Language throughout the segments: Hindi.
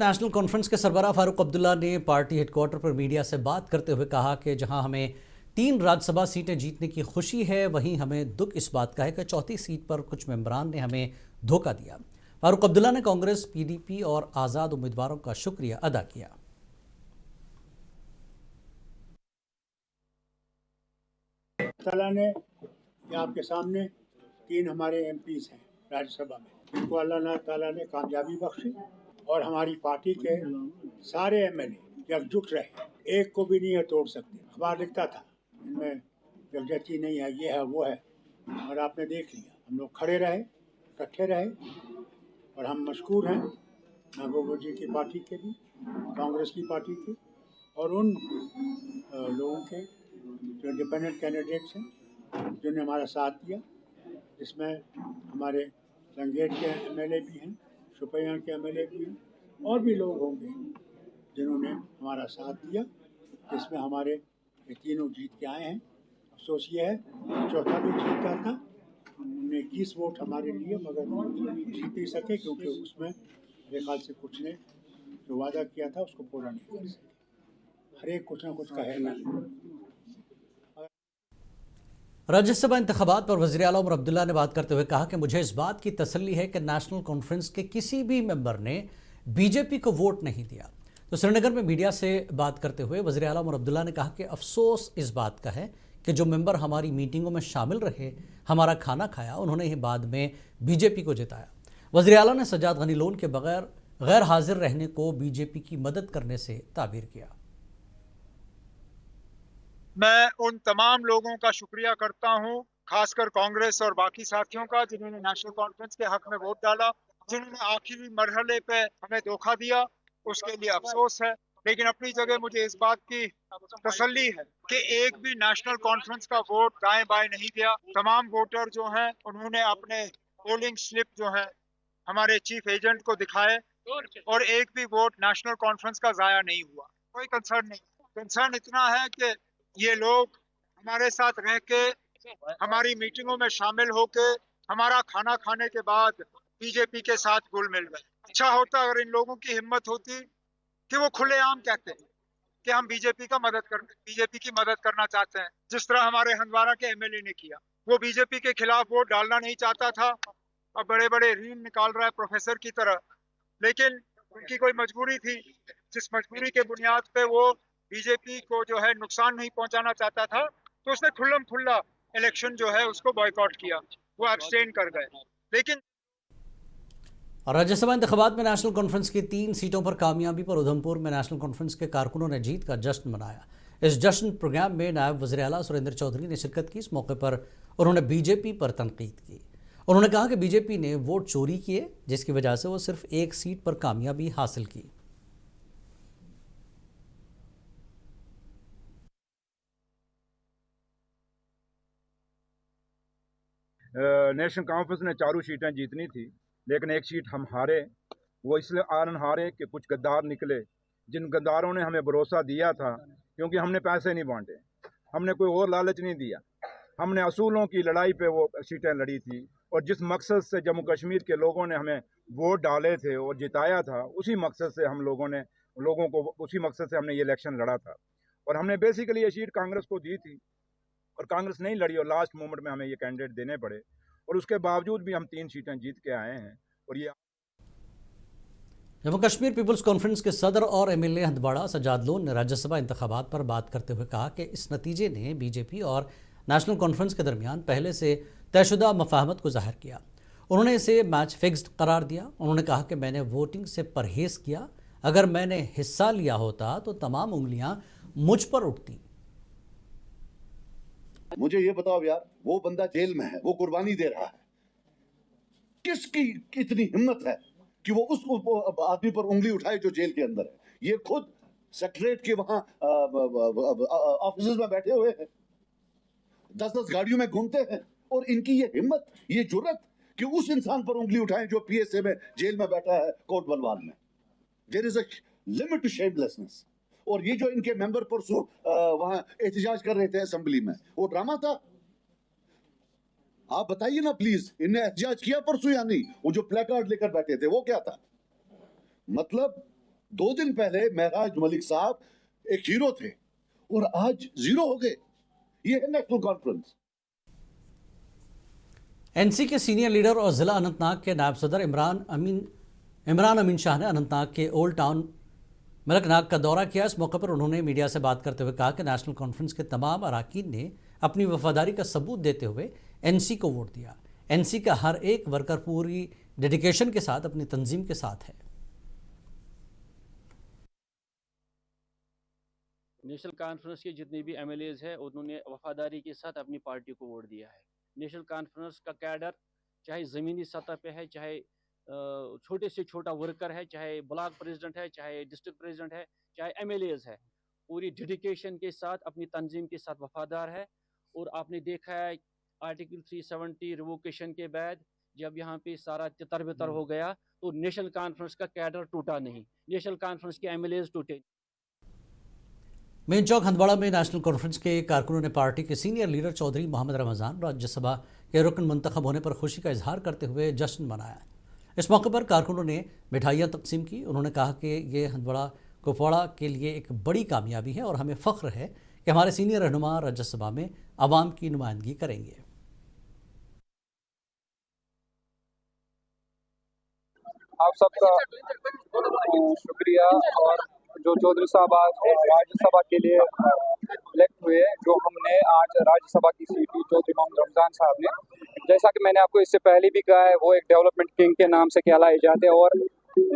नेशनल कॉन्फ्रेंस के सरबराह फारूक अब्दुल्ला ने पार्टी हेडक्वार्टर पर मीडिया से बात करते हुए कहा कि जहां हमें 3 राज्यसभा सीटें जीतने की खुशी है, वहीं हमें दुख इस बात का है कि चौथी सीट पर कुछ मेंबरान ने हमें धोखा दिया। फारूक अब्दुल्ला ने कांग्रेस, पीडीपी और आज़ाद उम्मीदवारों का शुक्रिया अदा किया। ताला ने आपके सामने 3 हमारे एमपीज हैं राज्यसभा में, जिनको अल्लाह ताला ने कामयाबी बख्शी और हमारी पार्टी के सारे एमएलए एकजुट रहे, एक को भी नहीं तोड़ सकते। अखबार लिखता था इनमें यकजहती नहीं है, ये है वो है, और आपने देख लिया हम लोग खड़े रहे, इकट्ठे रहे, और हम मशकूर हैं महबूबा जी की पार्टी के भी, कांग्रेस की पार्टी के, और उन लोगों के जो इंडिपेंडेंट कैंडिडेट्स हैं जिन्होंने हमारा साथ दिया, जिसमें हमारे लंगेट के एमएलए भी हैं, शुपैया के एमएलए भी हैं, और भी लोग होंगे जिन्होंने हमारा साथ दिया, जिसमें हमारे ये तीनों जीत के आए हैं। अफसोस ये है चौथा भी जीता था, उन्होंने 21 वोट हमारे लिए, मगर जीत नहीं सके क्योंकि उसमें मेरे ख्याल से कुछ ने जो वादा किया था उसको पूरा नहीं कर सके। हर एक कुछ ना कुछ कहेगा। राज्यसभा इंतखाबात पर वज़ीर आला उमर अब्दुल्ला ने बात करते हुए कहा कि मुझे इस बात की तसल्ली है कि नेशनल कॉन्फ्रेंस के किसी भी मेंबर ने बीजेपी को वोट नहीं दिया। तो श्रीनगर में मीडिया से बात करते हुए वज़ीर आला उमर अब्दुल्ला ने कहा कि अफसोस इस बात का है कि जो मेंबर हमारी मीटिंगों में शामिल रहे, हमारा खाना खाया, उन्होंने ही बाद में बीजेपी को जिताया। वज़ीर आला ने सज्जाद गनी लोन के बगैर गैर हाजिर रहने को बीजेपी की मदद करने से ताबीर किया। मैं उन तमाम लोगों का शुक्रिया करता हूं, खासकर कांग्रेस और बाकी साथियों का, जिन्होंने नेशनल कॉन्फ्रेंस के हक में वोट डाला, जिन्होंने आखिरी मरहले पे हमें धोखा दिया, उसके लिए अफसोस है। लेकिन अपनी जगह मुझे इस बात की तसल्ली है कि एक भी नेशनल कॉन्फ्रेंस का वोट दाएं बाएं नहीं गया। तमाम वोटर जो हैं उन्होंने अपने पोलिंग स्लिप जो है हमारे चीफ एजेंट को दिखाए, और एक भी वोट नेशनल कॉन्फ्रेंस का जाया नहीं हुआ। कोई कंसर्न नहीं। कंसर्न इतना है कि ये लोग हमारे साथ रह के, हमारी मीटिंगों में शामिल होके, हमारा खाना खाने के बाद बीजेपी के साथ घुल मिल गए। अच्छा होता अगर इन लोगों की हिम्मत होती कि वो खुलेआम कहते हैं कि हम बीजेपी की मदद करना चाहते हैं, जिस तरह हमारे हंदवाड़ा के एमएलए ने किया। वो बीजेपी के खिलाफ वोट डालना नहीं चाहता था, अब बड़े बड़े रीन निकाल रहा है प्रोफेसर की तरह, लेकिन उनकी कोई मजबूरी थी, जिस मजबूरी के बुनियाद पे वो बीजेपी को जो है नुकसान नहीं पहुंचाना चाहता था, तो उसने खुल्लम खुल्ला इलेक्शन जो है उसको बॉयकॉट किया, वो अब्सटेन कर गए। लेकिन राज्यसभा इंतखाबात में नेशनल कॉन्फ्रेंस की 3 सीटों पर कामयाबी पर उधमपुर में नेशनल कॉन्फ्रेंस के कारकुनों ने जीत का जश्न मनाया। इस जश्न प्रोग्राम में नायब वज़ीर आला सुरेंद्र चौधरी ने शिरकत की। इस मौके पर उन्होंने बीजेपी पर तनकीद की। उन्होंने कहा कि बीजेपी ने वोट चोरी किए, जिसकी वजह से वो सिर्फ एक सीट पर कामयाबी हासिल की। नेशनल कॉन्फ्रेंस ने 4 सीटें जीतनी थी, लेकिन एक सीट हम हारे। वो इसलिए आरन हारे कि कुछ गद्दार निकले, जिन गद्दारों ने हमें भरोसा दिया था, क्योंकि हमने पैसे नहीं बांटे, हमने कोई और लालच नहीं दिया, हमने असूलों की लड़ाई पे वो सीटें लड़ी थी, और जिस मकसद से जम्मू कश्मीर के लोगों ने हमें वोट डाले थे और जिताया था, उसी मकसद से हम लोगों को उसी मकसद से हमने ये इलेक्शन लड़ा था। और हमने बेसिकली ये सीट कांग्रेस को दी थी, और कांग्रेस नहीं लड़ी, और लास्ट मोमेंट में हमें ये कैंडिडेट देने पड़े, और उसके बावजूद भी हम 3 सीटें जीत के आए हैं। और ये जम्मू कश्मीर पीपल्स कॉन्फ्रेंस के सदर और एमएलए हंदवाड़ा सज्जाद लोन ने राज्यसभा इंतखाबात पर बात करते हुए कहा कि इस नतीजे ने बीजेपी और नेशनल कॉन्फ्रेंस के दरमियान पहले से तयशुदा मफाहमत को जाहिर किया। उन्होंने इसे मैच फिक्स्ड करार दिया। उन्होंने कहा कि मैंने वोटिंग से परहेज किया, अगर मैंने हिस्सा लिया होता तो तमाम उंगलियां मुझ पर उठती। मुझे ये बताओ यार, वो बंदा जेल में है, वो कुर्बानी दे रहा है, किसकी कितनी हिम्मत है कि वो उस आदमी पर उंगली उठाए जो जेल के अंदर है। ये खुद सेक्रेटरीट के वहां ऑफिस में बैठे हुए हैं, 10-10 गाड़ियों में घूमते हैं, और इनकी ये हिम्मत, ये जुर्रत कि उस इंसान पर उंगली उठाएं जो पीएसए में जेल में बैठा है, कोट बलवान में। There is a limit to shamelessness. और ये जो इनके मेंबर परसों वहां एहतजाज कर रहे थे असेंबली में, वो ड्रामा था। आप बताइए ना प्लीज, इनने एहतजाज किया परसों या नहीं? वो जो प्लेकार्ड लेकर बैठे थे वो क्या था? मतलब 2 दिन पहले महराज मलिक साहब एक हीरो थे और आज जीरो हो गए। ये है नेशनल कॉन्फ्रेंस। एनसी के सीनियर लीडर और जिला अनंतनाग के नायब सदर इमरान अमीन शाह ने अनंतनाग के ओल्ड टाउन मलकनाग का दौरा किया। इस मौके पर उन्होंने मीडिया से बात करते हुए कहा कि नेशनल कॉन्फ्रेंस के तमाम अरकान ने अपनी वफादारी का सबूत देते हुए एनसी को वोट दिया। एनसी का हर एक वर्कर पूरी डेडिकेशन के साथ अपनी तंजीम के साथ है। नेशनल कॉन्फ्रेंस के जितने भी एमएलएज हैं उन्होंने वफादारी के साथ अपनी पार्टी को वोट दिया है। नेशनल कॉन्फ्रेंस का कैडर चाहे ज़मीनी सतह पे है, चाहे छोटे से छोटा वर्कर है, चाहे ब्लॉक प्रेसिडेंट है, चाहे डिस्ट्रिक्ट प्रेसिडेंट है, चाहे एमएलएज है, पूरी डेडिकेशन के साथ अपनी तंजीम के साथ वफादार है। और आपने देखा है आर्टिकल 370 रिवोकेशन के बाद जब यहाँ पे सारा तितर बितर हो गया तो नेशनल कॉन्फ्रेंस का कैडर टूटा नहीं, नेशनल कॉन्फ्रेंस के एमएलएज टूटे। मेन चौक हंदवाड़ा में नेशनल कॉन्फ्रेंस के कारकुनों ने पार्टी के सीनियर लीडर चौधरी मोहम्मद रमज़ान राज्यसभा के रुकन मुंतखब होने पर खुशी का इजहार करते हुए जश्न मनाया। इस मौके पर कारकुनों ने मिठाइयाँ तकसीम की। उन्होंने कहा कि ये हंदवाड़ा कुपवाड़ा के लिए एक बड़ी कामयाबी है और हमें फ़ख्र है कि हमारे सीनियर रहनुमा राज्यसभा में आवाम की नुमाइंदगी करेंगे। आप सबका शुक्रिया। और जो चौधरी साहब आज राज्यसभा के लिए इलेक्ट हुए, जो हमने आज राज्यसभा की सीट दी चौधरी मोहम्मद रमज़ान साहब ने, जैसा कि मैंने आपको इससे पहले भी कहा है, वो एक डेवलपमेंट किंग के नाम से कहलाए जाते हैं और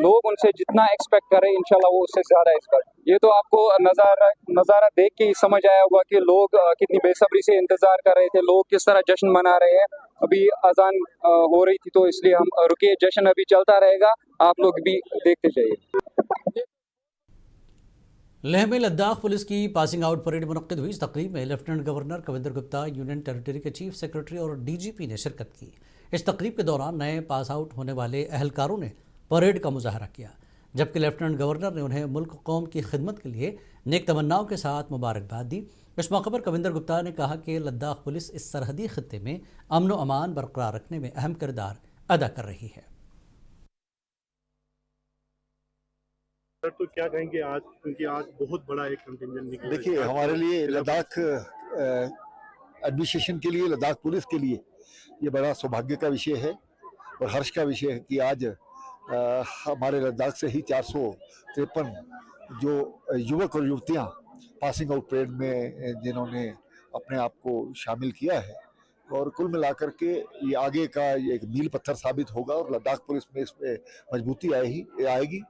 लोग उनसे जितना एक्सपेक्ट करें इंशाल्लाह वो उससे ज़्यादा एक्सपेक्ट। ये तो आपको नज़ारा देख के ही समझ आया होगा कि लोग कितनी बेसब्री से इंतज़ार कर रहे थे, लोग किस तरह जश्न मना रहे हैं। अभी अजान हो रही थी तो इसलिए हम रुके, जश्न अभी चलता रहेगा, आप लोग भी देखते जाइए। लेह में लद्दाख पुलिस की पासिंग आउट परेड मुनक्किद हुई। इस तकरीब में lieutenant governor Kavinder Gupta, union territory के चीफ सेक्रेटरी और डीजीपी ने शिरकत की। इस तकरीब के दौरान नए पास आउट होने वाले अहलकारों ने परेड का मुजाहरा किया, जबकि लेफ्टिनेंट गवर्नर ने उन्हें मुल्क कौम की खिदमत के लिए नेक तमन्नाओं के साथ मुबारकबाद दी। इस मौके पर कविंदर गुप्ता ने कहा कि लद्दाख पुलिस इस सरहदी खित्ते में अमन व अमान बरकरार रखने में अहम किरदार अदा कर रही है। तो क्या कहेंगे आज, क्योंकि आज बहुत बड़ा एक कंटिंजेंट निकला। देखिए, हमारे लिए लद्दाख एडमिनिस्ट्रेशन के लिए, लद्दाख पुलिस के लिए ये बड़ा सौभाग्य का विषय है और हर्ष का विषय है कि आज हमारे लद्दाख से ही 453 जो युवक और युवतियां पासिंग आउट परेड में जिन्होंने अपने आप को शामिल किया है, और कुल मिलाकर के ये आगे का एक मील पत्थर साबित होगा और लद्दाख पुलिस में इसमें मजबूती आएगी।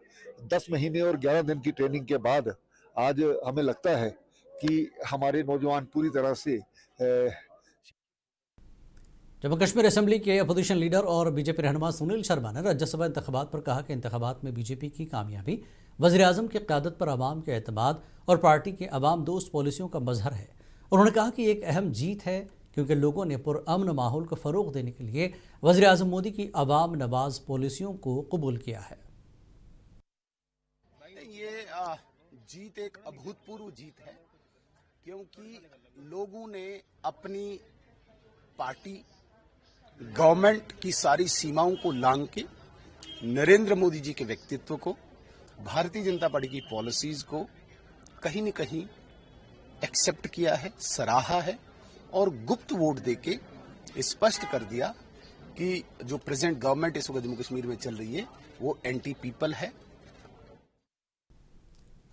10 महीने और 11 दिन की ट्रेनिंग के बाद आज हमें लगता है कि हमारे नौजवान पूरी तरह से जम्मू कश्मीर असेंबली के अपोजिशन लीडर और बीजेपी रहनुमा सुनील शर्मा ने राज्यसभा इंतखाबात पर कहा कि इंतखाबात में बीजेपी की कामयाबी वज़ीर-ए-आज़म की क़यादत पर आवाम के एतमाद और पार्टी की आवाम दोस्त पॉलिसियों का मजहर है। उन्होंने कहा कि एक अहम जीत है क्योंकि लोगों ने पुरअमन माहौल को फ़रोग़ देने के लिए वज़ीर-ए-आज़म मोदी की आवाम नवाज पॉलिसियों को कबूल किया है। ये जीत एक अभूतपूर्व जीत है, क्योंकि लोगों ने अपनी पार्टी गवर्नमेंट की सारी सीमाओं को लांघ के नरेंद्र मोदी जी के व्यक्तित्व को, भारतीय जनता पार्टी की पॉलिसीज को कहीं न कहीं एक्सेप्ट किया है, सराहा है और गुप्त वोट देके स्पष्ट कर दिया कि जो प्रेजेंट गवर्नमेंट इस वक्त जम्मू कश्मीर में चल रही है वो एंटी पीपल है।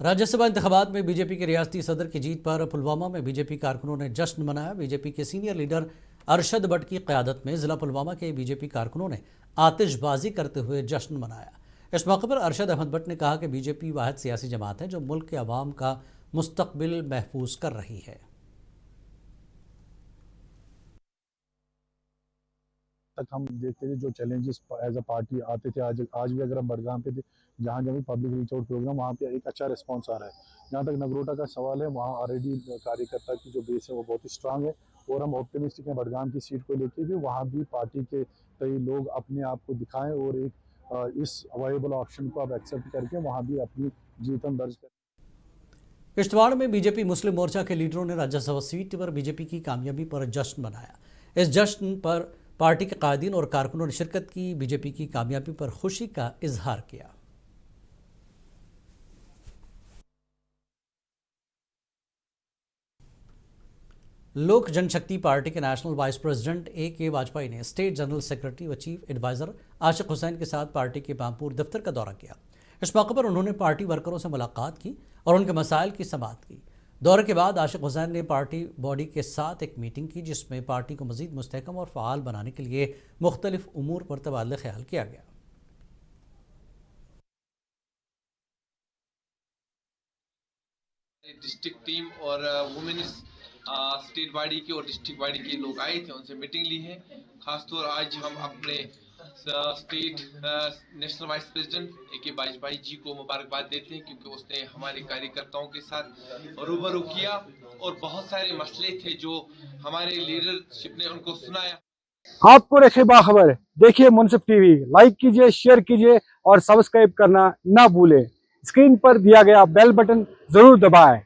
राज्यसभा इंतखाबात में बीजेपी के रियासती सदर की जीत पर पुलवामा में बीजेपी कारकुनों ने जश्न मनाया। बीजेपी के सीनियर लीडर अरशद भट्ट की क़यादत में ज़िला पुलवामा के बीजेपी कारकुनों ने आतिशबाजी करते हुए जश्न मनाया। इस मौके पर अरशद अहमद भट्ट ने कहा कि बीजेपी वाहिद सियासी जमात है जो मुल्क के अवाम का मुस्तकबिल महफूज कर रही है। तक हम देखते थे जो चैलेंजेस एज अ पार्टी आते थे, आज भी अगर हम बडगाम पे थे, जहाँ जहाँ भी पब्लिक रीच आउट प्रोग्राम, वहाँ पे एक अच्छा रिस्पांस आ रहा है। जहाँ तक नगरोटा का सवाल है, वहाँ ऑलरेडी कार्यकर्ता की जो बेस है वो बहुत ही स्ट्रांग है और हम ऑप्टिमिस्टिक हैं बडगाम की सीट को लेके भी वहाँ भी पार्टी के कई लोग अपने आप को दिखाएं और एक इस अवेलेबल ऑप्शन को अब एक्सेप्ट करके वहाँ भी अपनी जीत हम दर्ज करें। किश्तवाड़ में बीजेपी मुस्लिम मोर्चा के लीडरों ने राज्यसभा सीट पर बीजेपी की कामयाबी पर जश्न मनाया। इस जश्न पर पार्टी के कायदीन और कारकुनों ने शिरकत की, बीजेपी की कामयाबी पर खुशी का इजहार किया। लोक जनशक्ति पार्टी के national vice president A.K. Vajpayee ने स्टेट जनरल सेक्रेटरी व चीफ एडवाइजर आशिक हुसैन के साथ पार्टी के पामपुर दफ्तर का दौरा किया। इस मौके पर उन्होंने पार्टी वर्करों से मुलाकात की और उनके मसाइल की समाअत की। दौरे के बाद आशिक हुसैन ने पार्टी बॉडी के साथ एक मीटिंग की, जिसमें पार्टी को मजीद मुस्तहकम और फ़ाल बनाने के लिए मुख्तलिफ उमूर पर तबादला ख्याल किया गया। डिस्ट्रिक्ट टीम और वुमेन्स स्टेट बॉडी के और डिस्ट्रिक्ट बॉडी के लोग आए थे, उनसे मीटिंग ली है। खासतौर आज हम अपने state national vice president A.K. Vajpayee ji को मुबारकबाद देते हैं, क्योंकि उसने हमारे कार्यकर्ताओं के साथ रूबरू किया और बहुत सारे मसले थे जो हमारे लीडरशिप ने उनको सुनाया। आपको रखे बाखबर, देखिए मुनसिफ टीवी, लाइक कीजिए, शेयर कीजिए और सब्सक्राइब करना ना भूलें। स्क्रीन पर दिया गया बेल बटन जरूर दबाएं।